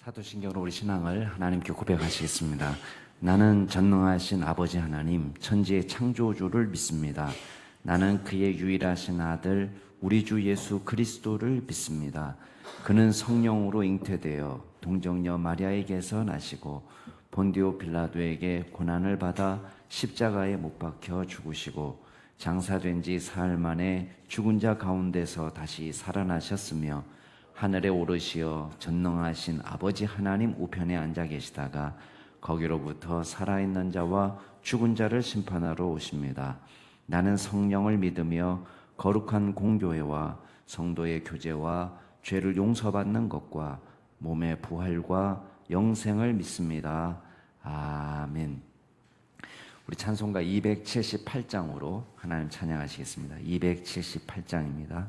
사도신경으로 우리 신앙을 하나님께 고백하시겠습니다. 나는 전능하신 아버지 하나님, 천지의 창조주를 믿습니다. 나는 그의 유일하신 아들 우리 주 예수 그리스도를 믿습니다. 그는 성령으로 잉태되어 동정녀 마리아에게서 나시고 본디오 빌라도에게 고난을 받아 십자가에 못 박혀 죽으시고 장사된 지 사흘 만에 죽은 자 가운데서 다시 살아나셨으며 하늘에 오르시어 전능하신 아버지 하나님 우편에 앉아 계시다가 거기로부터 살아있는 자와 죽은 자를 심판하러 오십니다. 나는 성령을 믿으며 거룩한 공교회와 성도의 교제와 죄를 용서받는 것과 몸의 부활과 영생을 믿습니다. 아멘. 우리 찬송가 278장으로 하나님 찬양하시겠습니다. 278장입니다.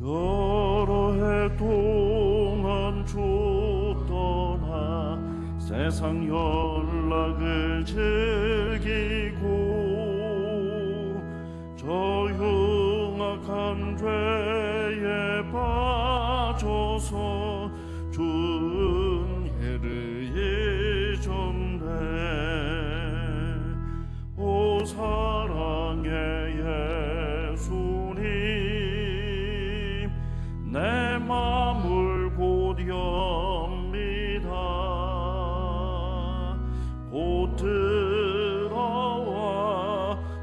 여러 해 동안 주 떠나 세상 연락을 즐기고 저 흉악한 죄에 빠져서 준혜를 잊었네. 오 사랑의 예수님, 내 맘을 곧 엽니다. 곧 들어와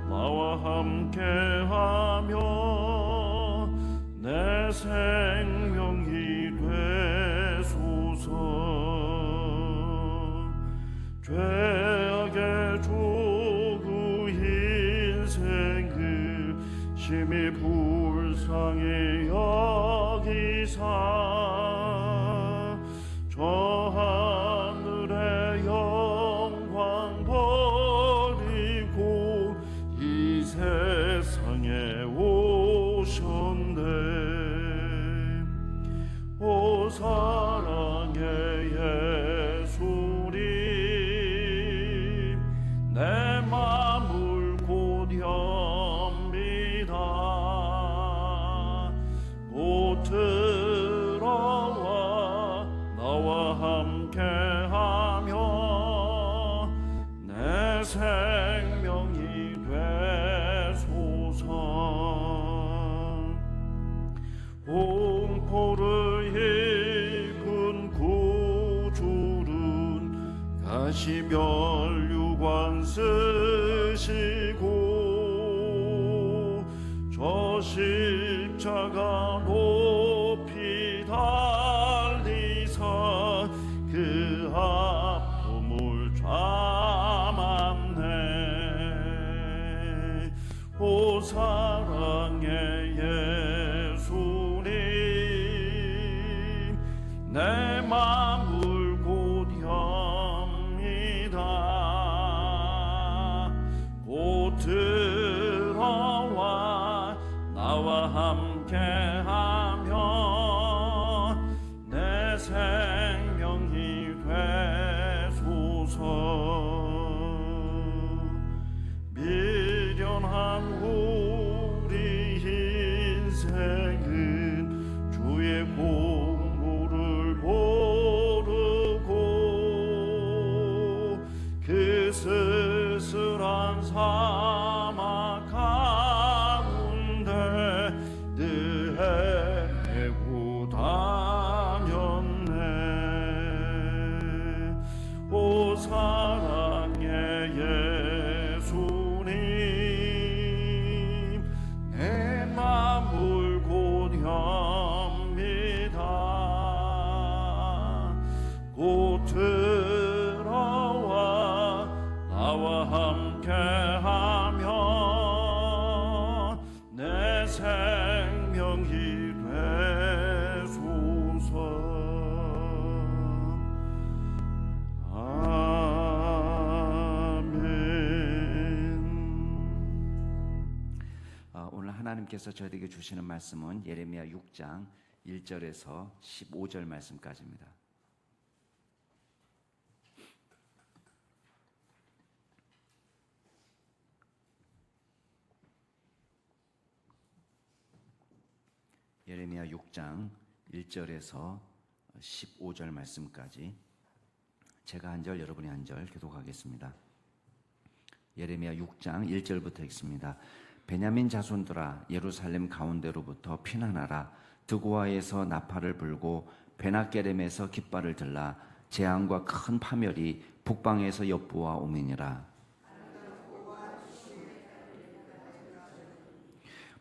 나와 함께하며 내 생명이 되소서. 죄악의 조구 인생을 심히 불쌍히 여기사 저 하늘의 영광 버리고 이 세상에 오셨네. 오 사랑의 예수님, 내 맘을 곧 엽니다. 곧 들어와 나와 함께하며 내 생명이 되소서. 공포를 입은 구주는 가시면류관 쓰시고 저 십자가 높이 달리사 그 아픔을 참았네. 오 사랑의 예수님, 내 맘을 곧 엽니다. 곧 들어와 나와 함께하며 내 생명이 되소서. 미련한 우리 인생은 주의 공로를 모르고 그 쓸쓸한 사막 가운데 늘 헤매고 다녔네. 오 사랑의 예수님, 내 맘을 곧 엽니다. 곧 들어와 나와 함께하며 내 생명이 되소서. 아멘. 하나님께서 저에게 주시는 말씀은 예레미야 6장 1절에서 15절 말씀까지입니다. 예레미야 6장 1절에서 15절 말씀까지 제가 한 절, 여러분이 한 절 교독하겠습니다. 예레미야 6장 1절부터 읽습니다. 베냐민 자손들아, 예루살렘 가운데로부터 피난하라. 드고아에서 나팔을 불고 베나게렘에서 깃발을 들라. 재앙과 큰 파멸이 북방에서 엿보아 오미니라.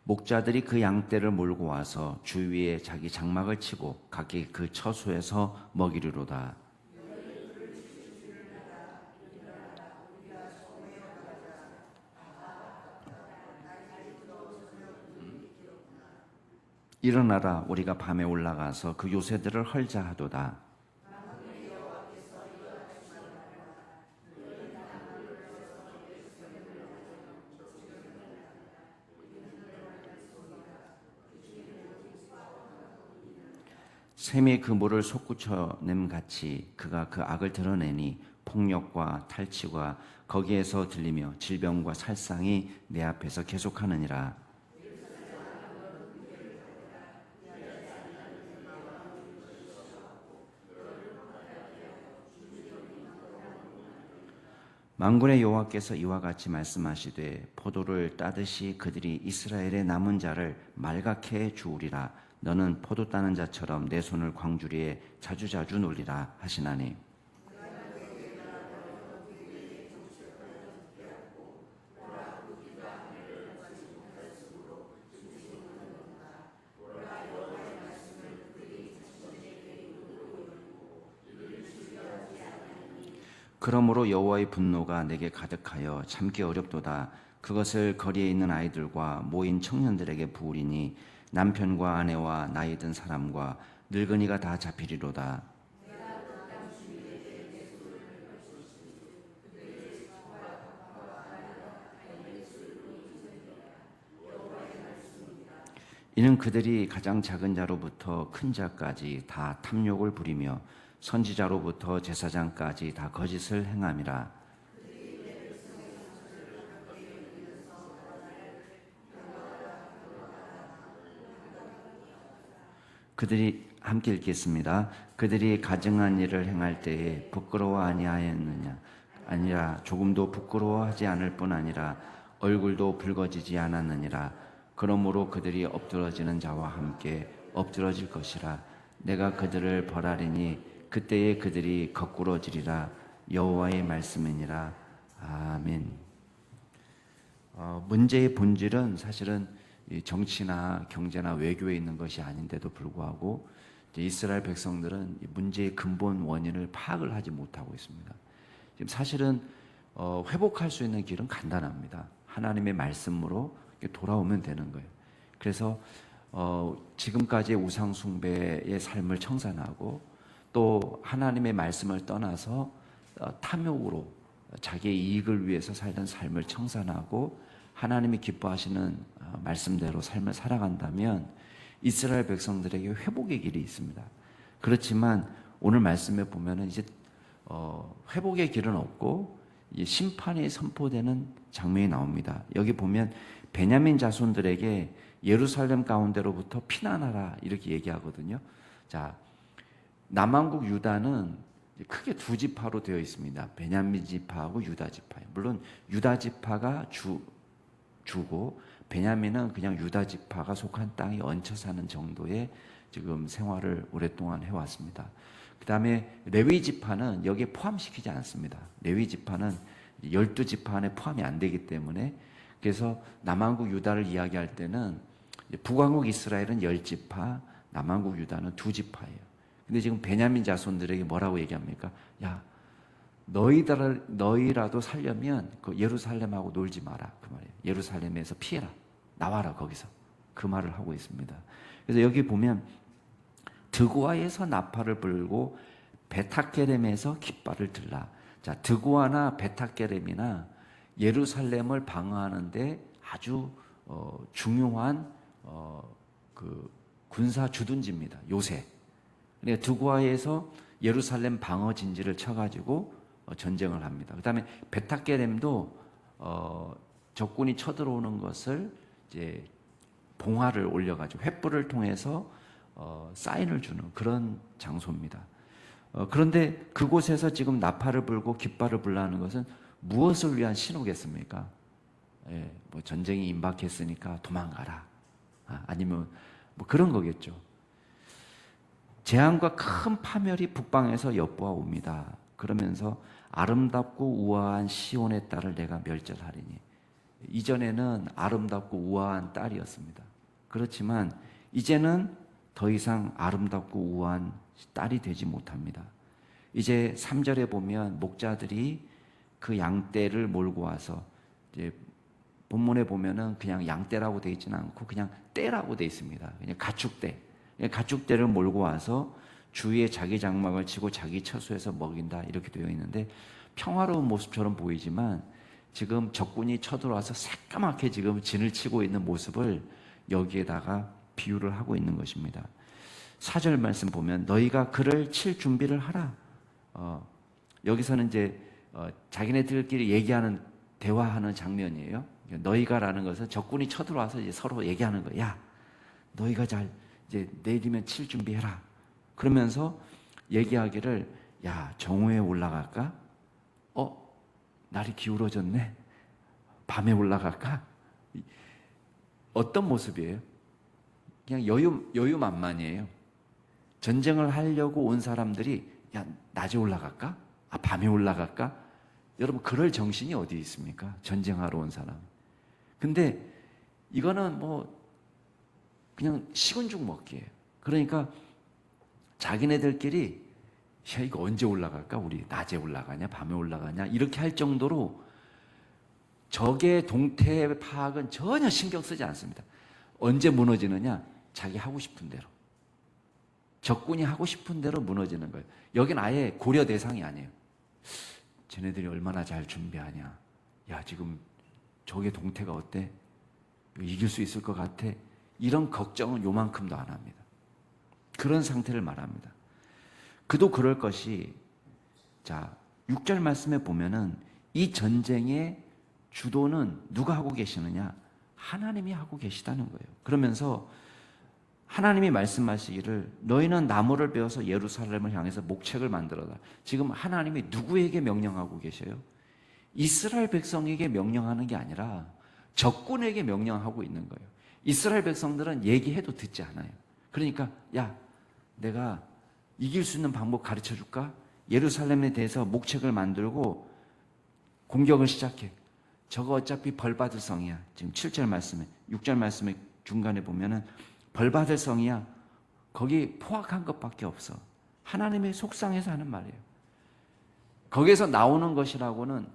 목자들이 그 양떼를 몰고 와서 주위에 자기 장막을 치고 각기 그 처소에서 먹이리로다. 일어나라, 우리가 밤에 올라가서 그 요새들을 헐자 하도다. 샘이 그 물을 솟구쳐냄 같이 그가 그 악을 드러내니 폭력과 탈취가 거기에서 들리며 질병과 살상이 내 앞에서 계속하느니라. 만군의 여호와께서 이와 같이 말씀하시되 포도를 따듯이 그들이 이스라엘의 남은 자를 말갛게 해 주우리라. 너는 포도 따는 자처럼 내 손을 광주리에 자주자주 놀리라 하시나니. 그러므로 여호와의 분노가 내게 가득하여 참기 어렵도다. 그것을 거리에 있는 아이들과 모인 청년들에게 부으리니 남편과 아내와 나이 든 사람과 늙은이가 다 잡히리로다. 이는 그들이 가장 작은 자로부터 큰 자까지 다 탐욕을 부리며 선지자로부터 제사장까지 다 거짓을 행함이라. 그들이 함께 읽겠습니다. 그들이 가증한 일을 행할 때에 부끄러워 아니하였느냐? 아니라 조금도 부끄러워하지 않을 뿐 아니라 얼굴도 붉어지지 않았느니라. 그러므로 그들이 엎드러지는 자와 함께 엎드러질 것이라. 내가 그들을 벌하리니 그때에 그들이 거꾸러지리라. 여호와의 말씀이니라. 아멘. 문제의 본질은 사실은 정치나 경제나 외교에 있는 것이 아닌데도 불구하고 이스라엘 백성들은 문제의 근본 원인을 파악을 하지 못하고 있습니다. 지금 사실은 회복할 수 있는 길은 간단합니다. 하나님의 말씀으로 돌아오면 되는 거예요. 그래서 지금까지의 우상 숭배의 삶을 청산하고 또 하나님의 말씀을 떠나서 탐욕으로 자기의 이익을 위해서 살던 삶을 청산하고 하나님이 기뻐하시는 말씀대로 삶을 살아간다면 이스라엘 백성들에게 회복의 길이 있습니다. 그렇지만 오늘 말씀에 보면은 이제 회복의 길은 없고 심판이 선포되는 장면이 나옵니다. 여기 보면 베냐민 자손들에게 예루살렘 가운데로부터 피난하라 이렇게 얘기하거든요. 자, 남왕국 유다는 크게 두 지파로 되어 있습니다. 베냐민 지파하고 유다 지파예요. 물론 유다 지파가 주고 베냐민은 그냥 유다 지파가 속한 땅에 얹혀 사는 정도의 지금 생활을 오랫동안 해왔습니다. 그 다음에 레위 지파는 여기에 포함시키지 않습니다. 레위 지파는 12지파 안에 포함이 안 되기 때문에 그래서 남왕국 유다를 이야기할 때는 북왕국 이스라엘은 10지파, 남왕국 유다는 2지파예요. 근데 지금 베냐민 자손들에게 뭐라고 얘기합니까? 야, 너희라도 살려면 그 예루살렘하고 놀지 마라 그 말이에요. 예루살렘에서 피해라, 나와라 거기서 그 말을 하고 있습니다. 그래서 여기 보면 드고아에서 나팔을 불고 베타게렘에서 깃발을 들라. 자, 드고아나 베타게렘이나 예루살렘을 방어하는데 아주 중요한 그 군사 주둔지입니다. 요새. 그러니까 두고아에서 예루살렘 방어 진지를 쳐가지고 전쟁을 합니다. 그다음에 베타게렘도 적군이 쳐들어오는 것을 이제 봉화를 올려가지고 횃불을 통해서 사인을 주는 그런 장소입니다. 그런데 그곳에서 지금 나팔을 불고 깃발을 불라는 것은 무엇을 위한 신호겠습니까? 예, 뭐 전쟁이 임박했으니까 도망가라. 아니면 뭐 그런 거겠죠. 재앙과 큰 파멸이 북방에서 엿보아 옵니다. 그러면서 아름답고 우아한 시온의 딸을 내가 멸절하리니. 이전에는 아름답고 우아한 딸이었습니다. 그렇지만 이제는 더 이상 아름답고 우아한 딸이 되지 못합니다. 이제 3절에 보면 목자들이 그 양떼를 몰고 와서, 이제 본문에 보면은 그냥 양떼라고 되어 있지는 않고 그냥 떼라고 되어 있습니다. 그냥 가축떼. 가축떼를 몰고 와서 주위에 자기 장막을 치고 자기 처소에서 먹인다 이렇게 되어 있는데, 평화로운 모습처럼 보이지만 지금 적군이 쳐들어와서 새까맣게 지금 진을 치고 있는 모습을 여기에다가 비유를 하고 있는 것입니다. 4절 말씀 보면 너희가 그를 칠 준비를 하라. 여기서는 이제 자기네들끼리 얘기하는 대화하는 장면이에요. 너희가라는 것은 적군이 쳐들어와서 이제 서로 얘기하는 거야. 야, 너희가 잘 이제 내일이면 칠 준비해라. 그러면서 얘기하기를, 야, 정오에 올라갈까? 날이 기울어졌네. 밤에 올라갈까? 어떤 모습이에요? 그냥 여유만만이에요. 전쟁을 하려고 온 사람들이, 야, 낮에 올라갈까? 밤에 올라갈까? 여러분, 그럴 정신이 어디 있습니까? 전쟁하러 온 사람. 근데 이거는 뭐 그냥 식은 죽 먹기예요. 그러니까 자기네들끼리, 야, 이거 언제 올라갈까? 우리 낮에 올라가냐? 밤에 올라가냐? 이렇게 할 정도로 적의 동태 파악은 전혀 신경 쓰지 않습니다. 언제 무너지느냐? 자기 하고 싶은 대로. 적군이 하고 싶은 대로 무너지는 거예요. 여긴 아예 고려 대상이 아니에요. 쟤네들이 얼마나 잘 준비하냐? 야, 지금 적의 동태가 어때? 이길 수 있을 것 같아? 이런 걱정은 요만큼도 안 합니다. 그런 상태를 말합니다. 그도 그럴 것이, 자, 6절 말씀에 보면은 이 전쟁의 주도는 누가 하고 계시느냐? 하나님이 하고 계시다는 거예요. 그러면서 하나님이 말씀하시기를 너희는 나무를 베어서 예루살렘을 향해서 목책을 만들어라. 지금 하나님이 누구에게 명령하고 계셔요? 이스라엘 백성에게 명령하는 게 아니라 적군에게 명령하고 있는 거예요. 이스라엘 백성들은 얘기해도 듣지 않아요. 그러니까, 야, 내가 이길 수 있는 방법 가르쳐 줄까? 예루살렘에 대해서 목책을 만들고 공격을 시작해. 저거 어차피 벌받을 성이야. 지금 7절 말씀에, 6절 말씀에 중간에 보면은 벌받을 성이야. 거기 포악한 것밖에 없어. 하나님의 속상해서 하는 말이에요. 거기에서 나오는 것이라고는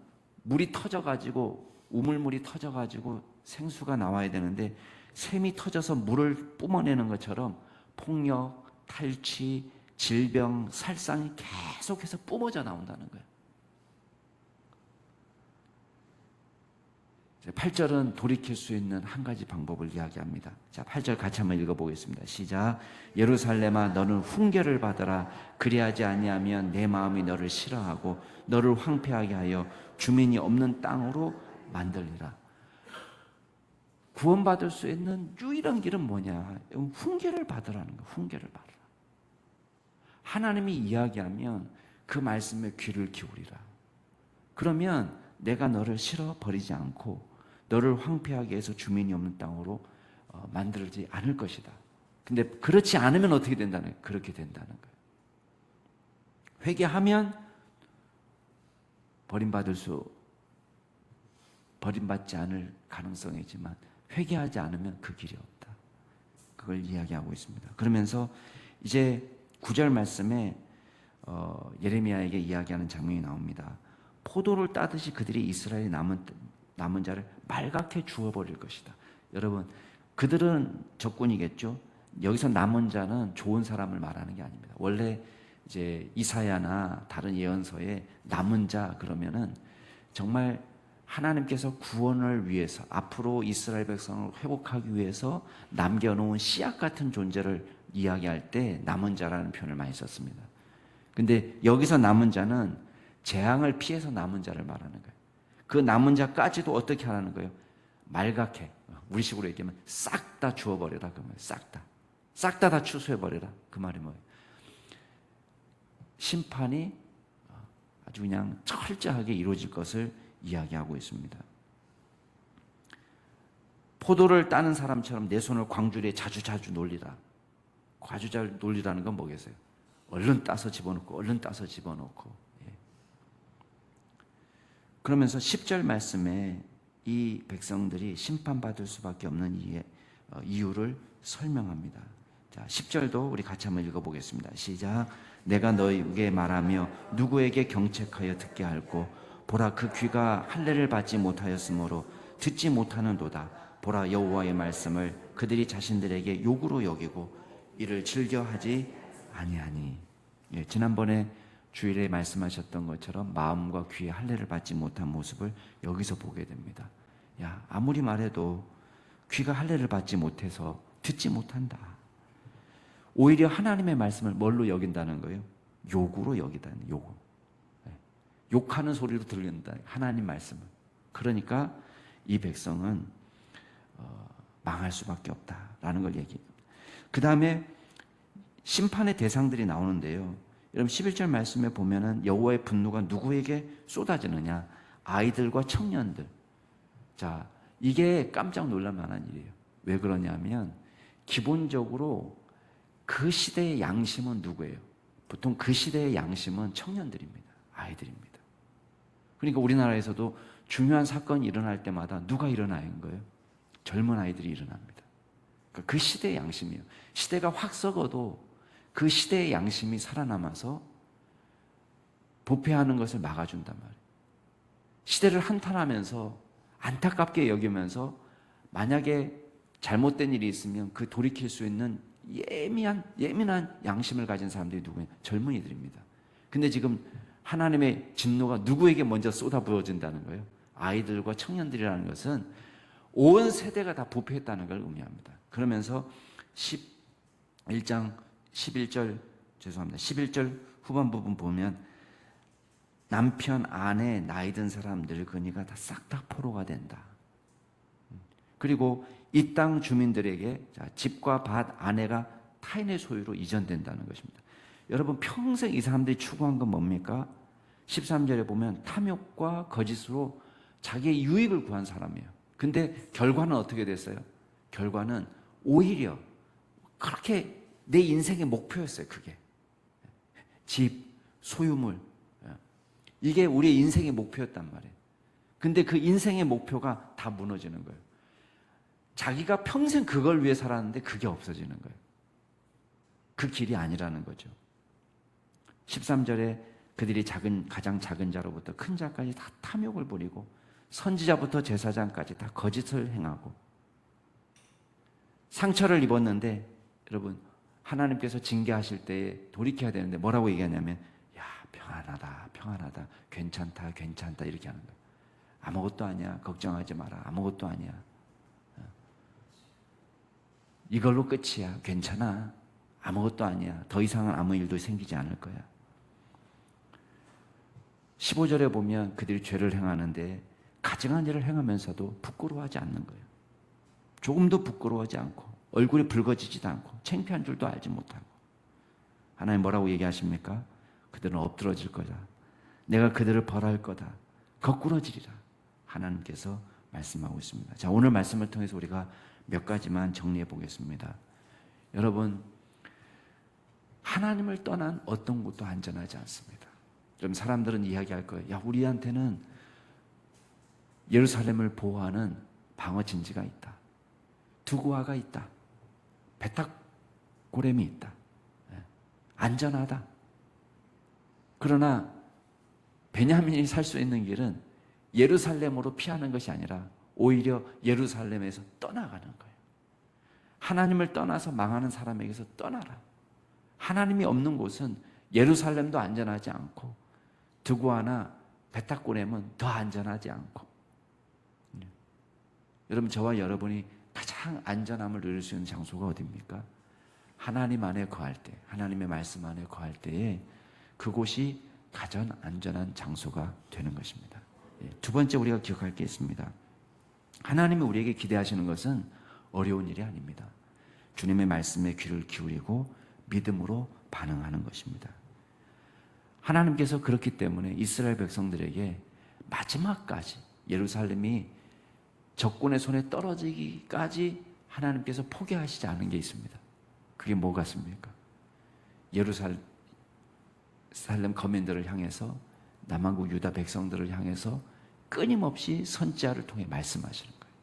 물이 터져가지고, 우물물이 터져가지고 생수가 나와야 되는데, 샘이 터져서 물을 뿜어내는 것처럼 폭력, 탈취, 질병, 살상이 계속해서 뿜어져 나온다는 거예요. 8절은 돌이킬 수 있는 한 가지 방법을 이야기합니다. 자, 8절 같이 한번 읽어보겠습니다. 시작. 예루살렘아, 너는 훈계를 받아라. 그리하지 아니하면 내 마음이 너를 싫어하고 너를 황폐하게 하여 주민이 없는 땅으로 만들리라. 구원받을 수 있는 유일한 길은 뭐냐? 훈계를 받으라는 거예요. 훈계를 받으라. 하나님이 이야기하면 그 말씀에 귀를 기울이라. 그러면 내가 너를 싫어 버리지 않고 너를 황폐하게 해서 주민이 없는 땅으로 만들지 않을 것이다. 근데 그렇지 않으면 어떻게 된다는 거예요? 그렇게 된다는 거예요. 회개하면 버림받지 않을 가능성이지만 회개하지 않으면 그 길이 없다. 그걸 이야기하고 있습니다. 그러면서 이제 9절 말씀에 예레미야에게 이야기하는 장면이 나옵니다. 포도를 따듯이 그들이 이스라엘의 남은 자를 말갛게 주워버릴 것이다. 여러분, 그들은 적군이겠죠. 여기서 남은 자는 좋은 사람을 말하는 게 아닙니다. 원래 이제 이사야나 다른 예언서에 남은 자 그러면은 정말 하나님께서 구원을 위해서 앞으로 이스라엘 백성을 회복하기 위해서 남겨놓은 씨앗 같은 존재를 이야기할 때 남은 자라는 표현을 많이 썼습니다. 근데 여기서 남은 자는 재앙을 피해서 남은 자를 말하는 거예요. 그 남은 자까지도 어떻게 하라는 거예요? 말갛게, 우리식으로 얘기하면 싹 다 주워버려라 그 말이에요. 싹 다 추수해버려라 그 말이 뭐예요? 심판이 아주 그냥 철저하게 이루어질 것을 이야기하고 있습니다. 포도를 따는 사람처럼 내 손을 광주리에 자주 놀리라. 자주 놀리라는 건 뭐겠어요? 얼른 따서 집어넣고 얼른 따서 집어넣고. 그러면서 10절 말씀에 이 백성들이 심판받을 수밖에 없는 이유를 설명합니다. 자, 10절도 우리 같이 한번 읽어보겠습니다. 시작. 내가 너에게 말하며 누구에게 경책하여 듣게 할꼬 보라 그 귀가 할례를 받지 못하였으므로 듣지 못하는도다. 보라 여호와의 말씀을 그들이 자신들에게 욕으로 여기고 이를 즐겨하지 아니하니. 지난번에 주일에 말씀하셨던 것처럼 마음과 귀에 할례를 받지 못한 모습을 여기서 보게 됩니다. 아무리 말해도 귀가 할례를 받지 못해서 듣지 못한다. 오히려 하나님의 말씀을 뭘로 여긴다는 거예요? 욕으로 여기다는 욕. 욕하는 소리로 들린다. 하나님 말씀을. 그러니까 이 백성은 망할 수밖에 없다라는 걸 얘기해요. 그 다음에 심판의 대상들이 나오는데요. 여러분 11절 말씀에 보면은 여호와의 분노가 누구에게 쏟아지느냐? 아이들과 청년들. 자, 이게 깜짝 놀랄 만한 일이에요. 왜 그러냐면 기본적으로 그 시대의 양심은 누구예요? 보통 그 시대의 양심은 청년들입니다. 아이들입니다. 그러니까 우리나라에서도 중요한 사건이 일어날 때마다 누가 일어나는 거예요? 젊은 아이들이 일어납니다. 그러니까 그 시대의 양심이에요. 시대가 확 썩어도 그 시대의 양심이 살아남아서 부패하는 것을 막아준단 말이에요. 시대를 한탄하면서 안타깝게 여기면서 만약에 잘못된 일이 있으면 그 돌이킬 수 있는 예민한 양심을 가진 사람들이 누구예요? 젊은이들입니다. 근데 지금 하나님의 진노가 누구에게 먼저 쏟아부어진다는 거예요? 아이들과 청년들이라는 것은 온 세대가 다 부패했다는 걸 의미합니다. 그러면서 11절 후반 부분 보면 남편, 아내, 나이 든 사람들 그니까 다 싹 다 포로가 된다. 그리고 이 땅 주민들에게 집과 밭, 아내가 타인의 소유로 이전된다는 것입니다. 여러분 평생 이 사람들이 추구한 건 뭡니까? 13절에 보면 탐욕과 거짓으로 자기의 유익을 구한 사람이에요. 근데 결과는 어떻게 됐어요? 결과는 오히려 그렇게 내 인생의 목표였어요. 그게 집, 소유물, 이게 우리의 인생의 목표였단 말이에요. 근데 그 인생의 목표가 다 무너지는 거예요. 자기가 평생 그걸 위해 살았는데 그게 없어지는 거예요. 그 길이 아니라는 거죠. 13절에 그들이 가장 작은 자로부터 큰 자까지 다 탐욕을 부리고 선지자부터 제사장까지 다 거짓을 행하고 상처를 입었는데 여러분 하나님께서 징계하실 때에 돌이켜야 되는데 뭐라고 얘기하냐면 평안하다 괜찮다 이렇게 하는 거예요. 아무것도 아니야 걱정하지 마라 아무것도 아니야 이걸로 끝이야 괜찮아 아무것도 아니야 더 이상은 아무 일도 생기지 않을 거야. 15절에 보면 그들이 죄를 행하는데 가증한 일을 행하면서도 부끄러워하지 않는 거예요. 조금도 부끄러워하지 않고 얼굴이 붉어지지도 않고 창피한 줄도 알지 못하고. 하나님 뭐라고 얘기하십니까? 그들은 엎드러질 거다. 내가 그들을 벌할 거다. 거꾸러지리라. 하나님께서 말씀하고 있습니다. 자, 오늘 말씀을 통해서 우리가 몇 가지만 정리해 보겠습니다. 여러분, 하나님을 떠난 어떤 곳도 안전하지 않습니다. 좀 사람들은 이야기할 거예요. 야, 우리한테는 예루살렘을 보호하는 방어 진지가 있다. 두구화가 있다. 베탁고렘이 있다. 안전하다. 그러나 베냐민이 살 수 있는 길은 예루살렘으로 피하는 것이 아니라 오히려 예루살렘에서 떠나가는 거예요. 하나님을 떠나서 망하는 사람에게서 떠나라. 하나님이 없는 곳은 예루살렘도 안전하지 않고 두구화나 베탁고렘은 더 안전하지 않고 여러분, 저와 여러분이 가장 안전함을 누릴 수 있는 장소가 어디입니까? 하나님 안에 거할 때, 하나님의 말씀 안에 거할 때에 그곳이 가장 안전한 장소가 되는 것입니다. 두 번째 우리가 기억할 게 있습니다. 하나님이 우리에게 기대하시는 것은 어려운 일이 아닙니다. 주님의 말씀에 귀를 기울이고 믿음으로 반응하는 것입니다. 하나님께서 그렇기 때문에 이스라엘 백성들에게 마지막까지 예루살렘이 적군의 손에 떨어지기까지 하나님께서 포기하시지 않은 게 있습니다. 그게 뭐 같습니까? 예루살렘 거민들을 향해서, 남한국 유다 백성들을 향해서 끊임없이 선지자를 통해 말씀하시는 거예요.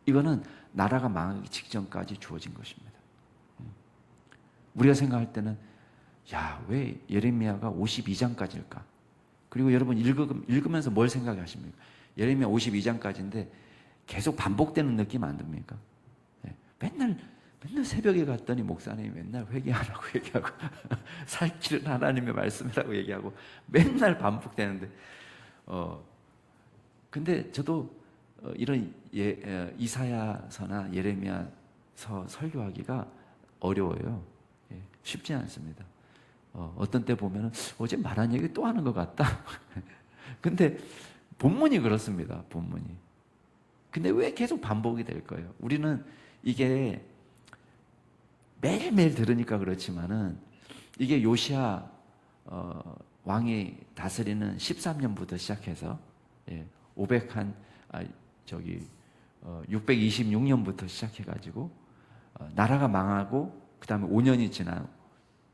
이거는 나라가 망하기 직전까지 주어진 것입니다. 우리가 생각할 때는 왜 예레미야가 52장까지일까? 그리고 여러분 읽으면서 뭘 생각하십니까? 예레미야 52장까지인데 계속 반복되는 느낌 안 듭니까? 맨날 새벽에 갔더니 목사님이 맨날 회개하라고 얘기하고 살 길은 하나님의 말씀이라고 얘기하고 맨날 반복되는데 근데 저도 이런 이사야서나 예레미야서 설교하기가 어려워요. 쉽지 않습니다. 어떤 때 보면 어제 말한 얘기 또 하는 것 같다. 근데 본문이 그렇습니다. 본문이. 근데 왜 계속 반복이 될 거예요? 우리는 이게 매일매일 들으니까 그렇지만은 이게 요시야 왕이 다스리는 13년부터 시작해서 626년부터 시작해가지고 나라가 망하고 그 다음에 5년이 지난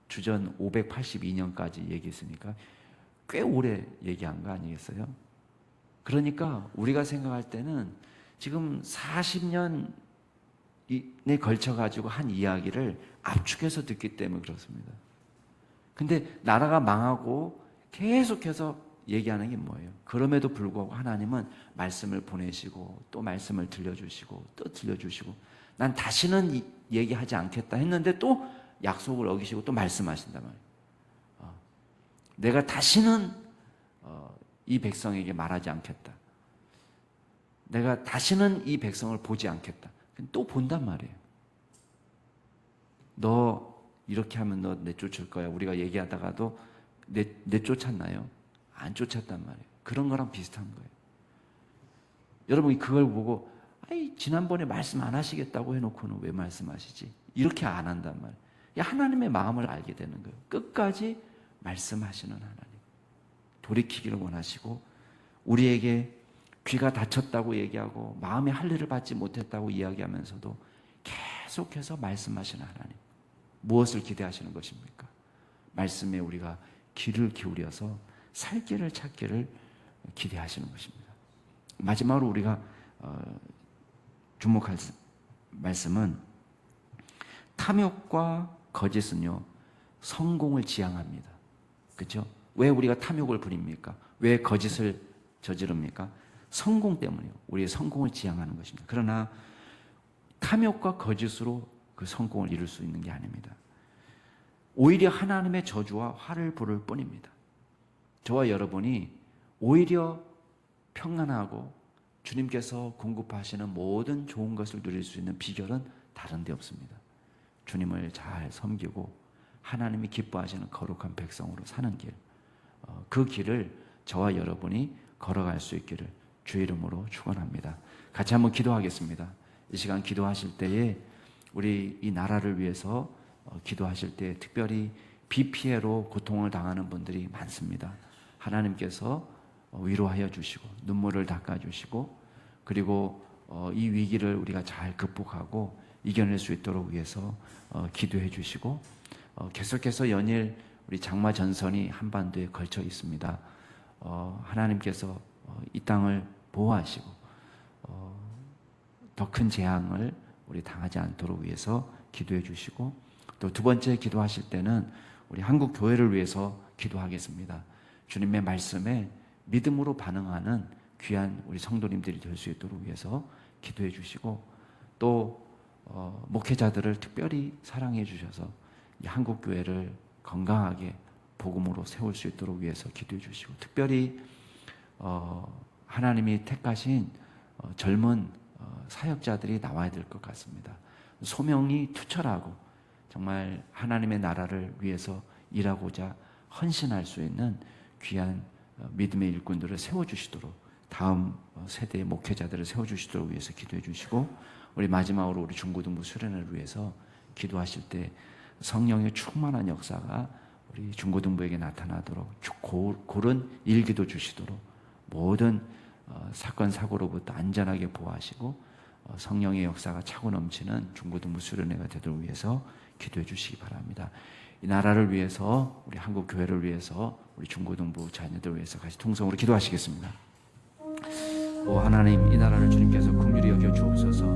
주전 582년까지 얘기했으니까 꽤 오래 얘기한 거 아니겠어요? 그러니까 우리가 생각할 때는 지금 40년에 걸쳐가지고 한 이야기를 압축해서 듣기 때문에 그렇습니다. 근데 나라가 망하고 계속해서 얘기하는 게 뭐예요? 그럼에도 불구하고 하나님은 말씀을 보내시고 또 말씀을 들려주시고 또 들려주시고 난 다시는 얘기하지 않겠다 했는데 또 약속을 어기시고 또 말씀하신단 말이에요. 내가 다시는 이 백성에게 말하지 않겠다. 내가 다시는 이 백성을 보지 않겠다. 또 본단 말이에요. 너 이렇게 하면 너 내쫓을 거야. 우리가 얘기하다가도 내쫓았나요? 안 쫓았단 말이에요. 그런 거랑 비슷한 거예요. 여러분이 그걸 보고 지난번에 말씀 안 하시겠다고 해놓고는 왜 말씀하시지? 이렇게 안 한단 말이에요. 하나님의 마음을 알게 되는 거예요. 끝까지 말씀하시는 하나님. 돌이키기를 원하시고 우리에게 귀가 닫혔다고 얘기하고 마음에 할례를 받지 못했다고 이야기하면서도 계속해서 말씀하시는 하나님. 무엇을 기대하시는 것입니까? 말씀에 우리가 귀를 기울여서 살 길을 찾기를 기대하시는 것입니다. 마지막으로 우리가 주목할 말씀은 탐욕과 거짓은요 성공을 지향합니다. 그렇죠? 왜 우리가 탐욕을 부립니까? 왜 거짓을 저지릅니까? 성공 때문이요. 우리의 성공을 지향하는 것입니다. 그러나 탐욕과 거짓으로 그 성공을 이룰 수 있는 게 아닙니다. 오히려 하나님의 저주와 화를 부를 뿐입니다. 저와 여러분이 오히려 평안하고 주님께서 공급하시는 모든 좋은 것을 누릴 수 있는 비결은 다른 데 없습니다. 주님을 잘 섬기고 하나님이 기뻐하시는 거룩한 백성으로 사는 길, 그 길을 저와 여러분이 걸어갈 수 있기를 주의 이름으로 축원합니다. 같이 한번 기도하겠습니다. 이 시간 기도하실 때에 우리 이 나라를 위해서 기도하실 때 특별히 비 피해로 고통을 당하는 분들이 많습니다. 하나님께서 위로하여 주시고 눈물을 닦아주시고 그리고 이 위기를 우리가 잘 극복하고 이겨낼 수 있도록 위해서 기도해 주시고 계속해서 연일 우리 장마 전선이 한반도에 걸쳐 있습니다. 하나님께서 이 땅을 보호하시고 더 큰 재앙을 우리 당하지 않도록 위해서 기도해 주시고 또 두 번째 기도하실 때는 우리 한국 교회를 위해서 기도하겠습니다. 주님의 말씀에 믿음으로 반응하는 귀한 우리 성도님들이 될 수 있도록 위해서 기도해 주시고 또 목회자들을 특별히 사랑해 주셔서 이 한국 교회를 건강하게 복음으로 세울 수 있도록 위해서 기도해 주시고 특별히 하나님이 택하신 젊은 사역자들이 나와야 될 것 같습니다. 소명이 투철하고 정말 하나님의 나라를 위해서 일하고자 헌신할 수 있는 귀한 믿음의 일꾼들을 세워주시도록, 다음 세대의 목회자들을 세워주시도록 위해서 기도해 주시고, 우리 마지막으로 우리 중고등부 수련회를 위해서 기도하실 때 성령의 충만한 역사가 우리 중고등부에게 나타나도록 고른 일기도 주시도록, 모든 사건 사고로부터 안전하게 보호하시고 성령의 역사가 차고 넘치는 중고등부 수련회가 되도록 위해서 기도해 주시기 바랍니다. 이 나라를 위해서, 우리 한국 교회를 위해서, 우리 중고등부 자녀들을 위해서 같이 통성으로 기도하시겠습니다. 오 하나님, 이 나라를 주님께서 긍휼히 여겨 주옵소서.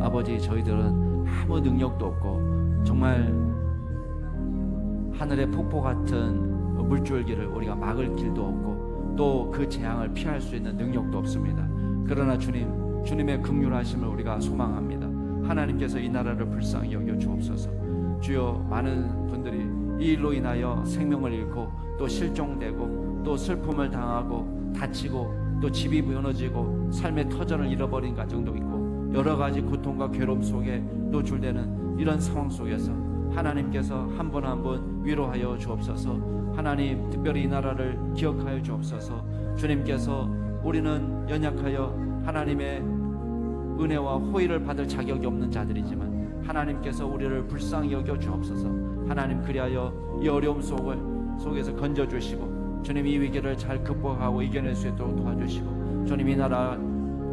아버지, 저희들은 아무 능력도 없고 정말 하늘의 폭포 같은 물줄기를 우리가 막을 길도 없고 또 그 재앙을 피할 수 있는 능력도 없습니다. 그러나 주님, 주님의 긍휼하심을 우리가 소망합니다. 하나님께서 이 나라를 불쌍히 여겨 주옵소서. 주여, 많은 분들이 이 일로 인하여 생명을 잃고 또 실종되고 또 슬픔을 당하고 다치고 또 집이 무너지고 삶의 터전을 잃어버린 가정도 있고 여러 가지 고통과 괴로움 속에 노출되는 이런 상황 속에서 하나님께서 한 분 한 분 위로하여 주옵소서. 하나님, 특별히 이 나라를 기억하여 주옵소서. 주님께서 우리는 연약하여 하나님의 은혜와 호의를 받을 자격이 없는 자들이지만 하나님께서 우리를 불쌍히 여겨 주옵소서. 하나님, 그리하여 이 어려움 속에서 건져주시고 주님, 이 위기를 잘 극복하고 이겨낼 수 있도록 도와주시고 주님, 이 나라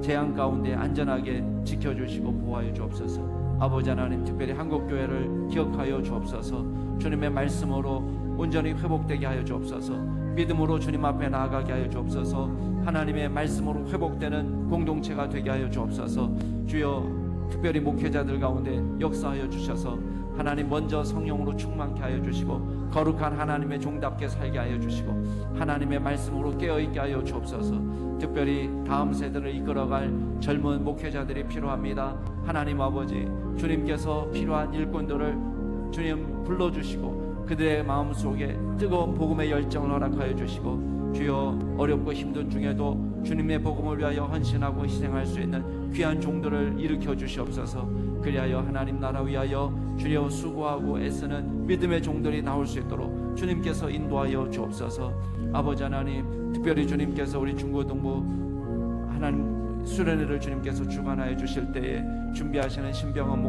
재앙 가운데 안전하게 지켜주시고 보호하여 주옵소서. 아버지 하나님, 특별히 한국교회를 기억하여 주옵소서. 주님의 말씀으로 온전히 회복되게 하여 주옵소서. 믿음으로 주님 앞에 나아가게 하여 주옵소서. 하나님의 말씀으로 회복되는 공동체가 되게 하여 주옵소서. 주여, 특별히 목회자들 가운데 역사하여 주셔서 하나님, 먼저 성령으로 충만케 하여 주시고 거룩한 하나님의 종답게 살게 하여 주시고 하나님의 말씀으로 깨어있게 하여 주옵소서. 특별히 다음 세대를 이끌어갈 젊은 목회자들이 필요합니다. 하나님 아버지, 주님께서 필요한 일꾼들을 주님 불러주시고 그들의 마음속에 뜨거운 복음의 열정을 허락하여 주시고 주여, 어렵고 힘든 중에도 주님의 복음을 위하여 헌신하고 희생할 수 있는 귀한 종들을 일으켜 주시옵소서. 그리하여 하나님 나라 위하여 주여 수고하고 애쓰는 믿음의 종들이 나올 수 있도록 주님께서 인도하여 주옵소서. 아버지 하나님, 특별히 주님께서 우리 중고등부 하나님 수련회를 주님께서 주관하여 주실 때에 준비하시는 신병헌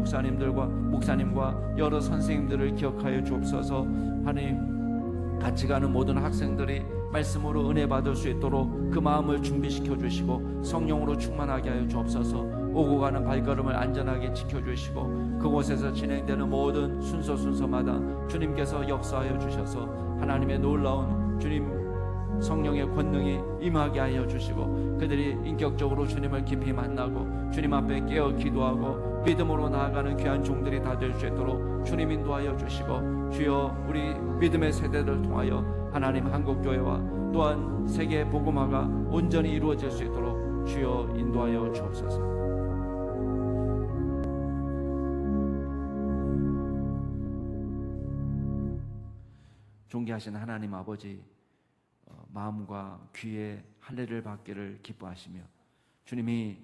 목사님과 여러 선생님들을 기억하여 주옵소서. 하나님, 같이 가는 모든 학생들이 말씀으로 은혜 받을 수 있도록 그 마음을 준비시켜 주시고 성령으로 충만하게 하여 주옵소서. 오고 가는 발걸음을 안전하게 지켜주시고 그곳에서 진행되는 모든 순서마다 주님께서 역사하여 주셔서 하나님의 놀라운 주님 성령의 권능이 임하게 하여 주시고 그들이 인격적으로 주님을 깊이 만나고 주님 앞에 깨어 기도하고 믿음으로 나아가는 귀한 종들이 다 될 수 있도록 주님 인도하여 주시고 주여, 우리 믿음의 세대를 통하여 하나님 한국교회와 또한 세계 복음화가 온전히 이루어질 수 있도록 주여 인도하여 주옵소서. 존귀하신 하나님 아버지, 마음과 귀에 할례를 받기를 기뻐하시며 주님이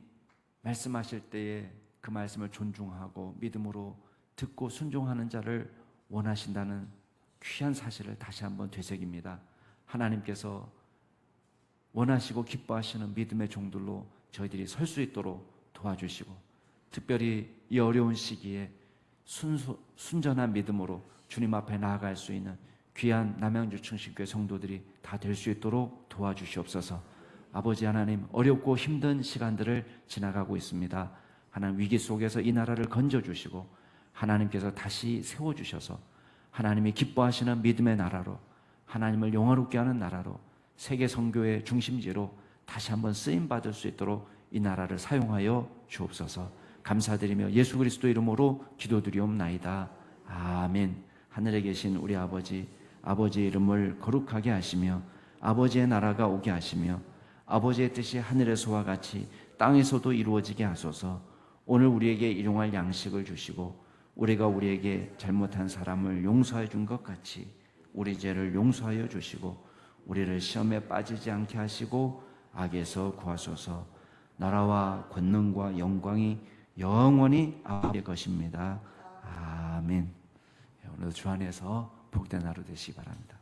말씀하실 때에 그 말씀을 존중하고 믿음으로 듣고 순종하는 자를 원하신다는 귀한 사실을 다시 한번 되새깁니다. 하나님께서 원하시고 기뻐하시는 믿음의 종들로 저희들이 설 수 있도록 도와주시고 특별히 이 어려운 시기에 순전한 믿음으로 주님 앞에 나아갈 수 있는 귀한 남양주 충신교회 성도들이 다 될 수 있도록 도와주시옵소서. 아버지 하나님, 어렵고 힘든 시간들을 지나가고 있습니다. 하나님, 위기 속에서 이 나라를 건져주시고 하나님께서 다시 세워주셔서 하나님이 기뻐하시는 믿음의 나라로, 하나님을 영화롭게 하는 나라로, 세계 선교의 중심지로 다시 한번 쓰임받을 수 있도록 이 나라를 사용하여 주옵소서. 감사드리며 예수 그리스도 이름으로 기도드리옵나이다. 아멘. 하늘에 계신 우리 아버지, 아버지의 이름을 거룩하게 하시며 아버지의 나라가 오게 하시며 아버지의 뜻이 하늘에서와 같이 땅에서도 이루어지게 하소서. 오늘 우리에게 일용할 양식을 주시고 우리가 우리에게 잘못한 사람을 용서해 준 것 같이 우리 죄를 용서하여 주시고 우리를 시험에 빠지지 않게 하시고 악에서 구하소서. 나라와 권능과 영광이 영원히 아버지의 것입니다. 아멘. 오늘 주 안에서 복된 하루 되시기 바랍니다.